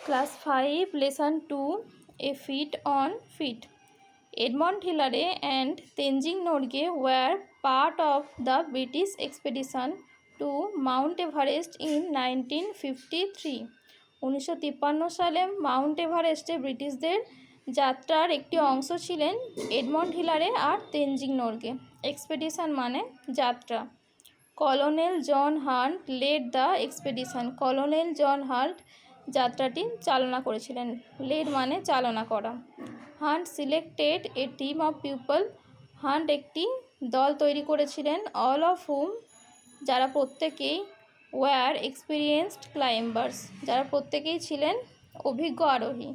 Class 5, Lesson 2, A Feat on Feet. Edmund Hillary and Tenzing Norgay were part of the British expedition to Mount Everest in 1953. 1953 সালে Mount এভারেস্টে ব্রিটিশদের যাত্রার একটি অংশ ছিলেন Edmund Hillary আর Tenzing Norgay. Expedition মানে যাত্রা। Colonel John Hunt led the expedition. Colonel John Hunt যাত্রাটি চালনা করেছিলেন। লেড মানে চালনা করা। Hunt selected a team of people. Hunt একটি দল তৈরি করেছিলেন, অল অফ হুম, যারা প্রত্যেকেই ওয়ার এক্সপিরিয়েন্সড ক্লাইম্বার্স, যারা প্রত্যেকেই ছিলেন অভিজ্ঞ আরোহী।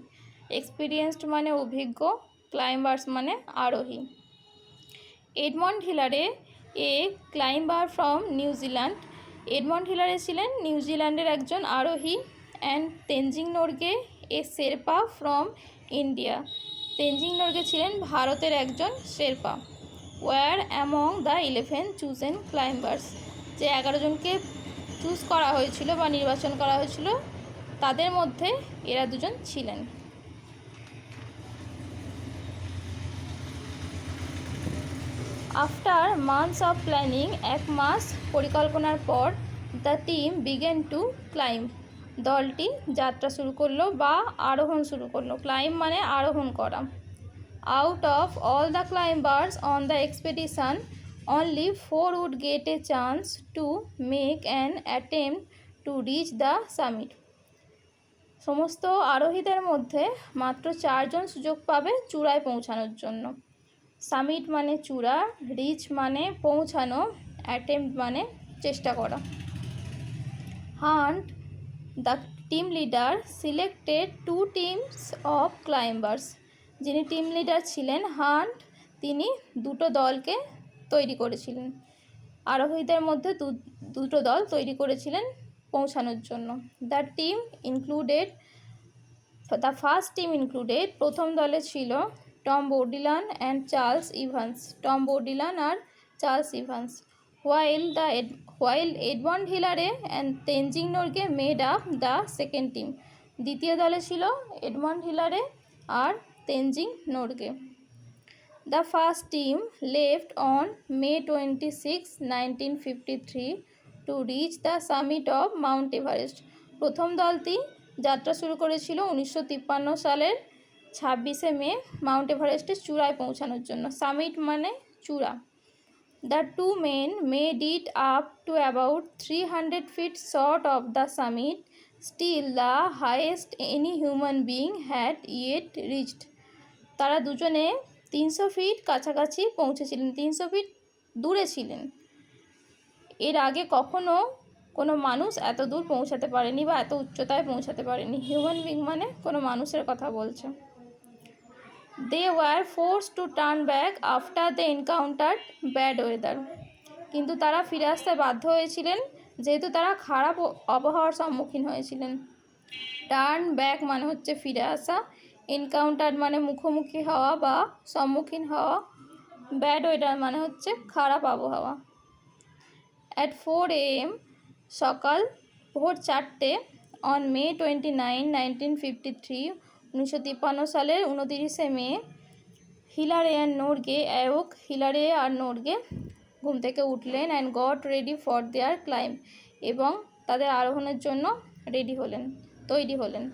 এক্সপিরিয়েন্সড মানে অভিজ্ঞ, ক্লাইম্বার্স মানে আরোহী। Edmund Hillary a climber from নিউজিল্যান্ড। এডমন্ড হিলারে ছিলেন নিউজিল্যান্ডের একজন আরোহী। And Tenzing Norgay a Sherpa from India. Tenzing Norgay ছিলেন ভারতের একজন Sherpa. Were among the 11 chosen climbers. যে 11 জনকে চুজ করা হয়েছিল বা নির্বাচন করা হয়েছিল তাদের মধ্যে এরা দুজন ছিলেন। আফটার মান্থস অফ প্ল্যানিং, এক মাস পরিকল্পনার পর, the team began to climb, দলটি যাত্রা শুরু করলো বা আরোহণ শুরু করলো। ক্লাইম্ব মানে আরোহণ করা। Out of all the climbers on the expedition, only 4 would get a chance to make an attempt to reach the summit. সমস্ত আরোহীদের মধ্যে মাত্র 4 জন সুযোগ পাবে চূড়ায় পৌঁছানোর জন্য। সামিট মানে চূড়া, রিচ মানে পৌঁছানো, অ্যাটেম্প্ট মানে চেষ্টা করা। Hunt the team leader selected 2 teams of climbers. যিনি টিম লিডার ছিলেন হান্ট, তিনি দুটো দলকে তৈরি করেছিলেন। আরোহীদের মধ্যে দুটো দল তৈরি করেছিলেন পৌঁছানোর জন্য। The team included, the first team included, প্রথম দলে ছিল Tom Bourdillon and Charles Evans. Tom Bourdillon আর Charles Evans. while Edmund Hillary and Tenzing Norgay made up the second team. দ্বিতীয় দলে ছিল এডমন্ড হিলারে আর Tenzing Norgay. The first team left on May 26, 1953 to reach the summit of Mount Everest. প্রথম দলটি যাত্রা শুরু করেছিল 1953 সালের 26শে মে মাউন্ট এভারেস্টের চূড়ায় পৌঁছানোর জন্য। সামিট মানে চূড়া। The 2 men made it up to about 300 feet short of the summit, still the highest any human being had yet reached. তারা দুজনে 300 ফিট কাছাকাছি পৌঁছেছিলেন, 300 ফিট দূরে ছিলেন। এর আগে কখনো কোনো মানুষ এত দূর পৌঁছাতে পারেনি বা এত উচ্চতায় পৌঁছাতে পারেনি। হিউম্যান বিং মানে কোনো মানুষের কথা বলছে। They were force to turn back after they encountered bad weather. কিন্তু তারা ফিরে আসতে বাধ্য হয়েছিলেন যেহেতু তারা খারাপ আবহাওয়ার সম্মুখীন হয়েছিলেন। টার্ন ব্যাক মানে হচ্ছে ফিরে আসা, এনকাউন্টার মানে মুখোমুখি হওয়া বা সম্মুখীন হওয়া, ব্যাড ওয়েদার মানে হচ্ছে খারাপ আবহাওয়া। অ্যাট 4 AM, সকাল ভোর 4টে, অন মে 29, 1953, 1953 সালের 29শে মে, হিলারে অ্যান্ড নোরগে অ্যাওক, হিলারে আর নোরগে ঘুম থেকে উঠলেন, and got ready for their climb, এবং তাদের আরোহণের জন্য তৈরি হলেন।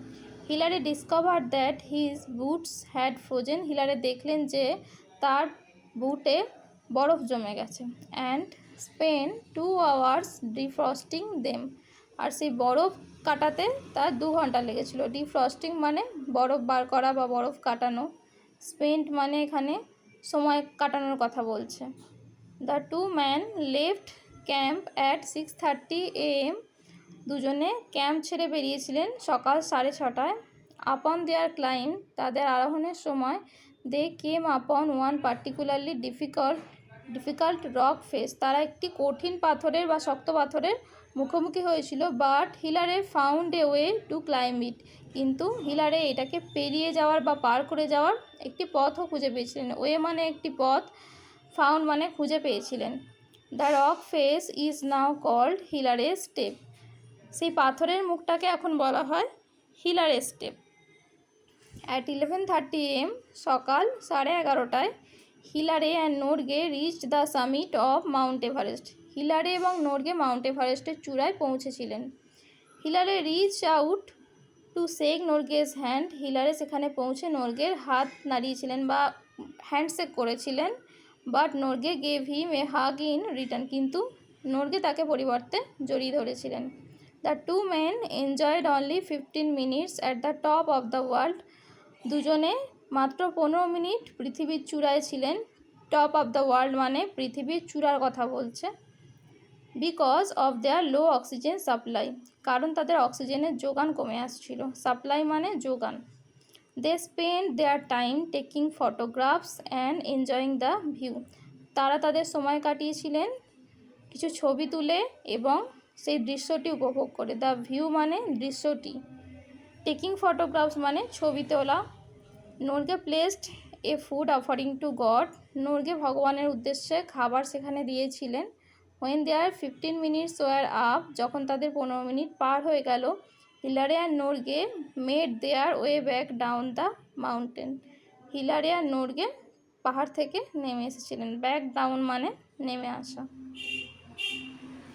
Hillary discover that his boots had frozen. Hillary দেখলেন যে তার বুটে বরফ জমে গেছে। And spend 2 hours defrosting them. আর সেই বরফ কাটাতে তার 2 ঘন্টা লেগেছিল। ডিফ্রস্টিং মানে বরফ বার করা বা বরফ কাটানো। স্পেন্ড মানে এখানে সময় কাটানোর কথা বলছে। The 2 men left camp at 6:30 AM। দুজনে ক্যাম্প ছেড়ে বেরিয়েছিলেন সকাল 6:30টায়। আপন দেয়ার ক্লাইম্ব, তাদের আরোহণের সময়, they came upon one particularly difficult rock face. তারা একটি কঠিন পাথরের বা শক্ত পাথরের মুখোমুখি হয়েছিল। But Hillary found a way to climb it. কিন্তু হিলারে এটাকে পেরিয়ে যাওয়ার বা পার করে যাওয়ার একটি পথও খুঁজে পেয়েছিলেন। ওয়ে মানে একটি পথ, ফাউন্ড মানে খুঁজে পেয়েছিলেন। The rock face is now called Hillary step. সেই পাথরের মুখটাকে এখন বলা হয় হিলার স্টেপ। অ্যাট 11:30 AM সকাল 11:30টায় Hillary and Norgay reached the summit of Mount Everest. Hillary এবং নোরগে মাউন্ট এভারেস্টের চূড়ায় পৌঁছেছিলেন। Hillary reach out to shake Norgay's hand. Hillary সেখানে পৌঁছে নোরগের হাত নাড়িয়েছিলেন বা হ্যান্ডশেক করেছিলেন। But Norgay gave him a hug in return. কিন্তু নোরগে তাকে পরিবর্তে জড়িয়ে ধরেছিলেন। The two men enjoyed only 15 minutes at the top of the world. দুজনে মাত্র 15 মিনিট পৃথিবীর চূড়ায় ছিলেন। টপ অফ দ্য ওয়ার্ল্ড মানে পৃথিবীর চূড়ার কথা বলছে। Because of their low oxygen supply, কারণ তাদের অক্সিজেনের যোগান কমে আসছিল। সাপ্লাই মানে যোগান। They spend their time taking photographs and enjoying the view. তারা তাদের সময় কাটিয়েছিলেন কিছু ছবি তুলে এবং সেই দৃশ্যটি উপভোগ করে। দ্য ভিউ মানে দৃশ্যটি। টেকিং ফটোগ্রাফস মানে ছবি তোলা। Norgay placed a food offering to god. Norgay ভগবানের উদ্দেশ্যে খাবার সেখানে দিয়েছিলেন। When their 15 minutes were up, যখন তাদের 15 মিনিট পার হয়ে গেল, Hillary and Norgay made their way back down the mountain. Hillary আর নোরগে পাহাড় থেকে নেমে এসেছিলেন। ব্যাক ডাউন মানে নেমে আসা।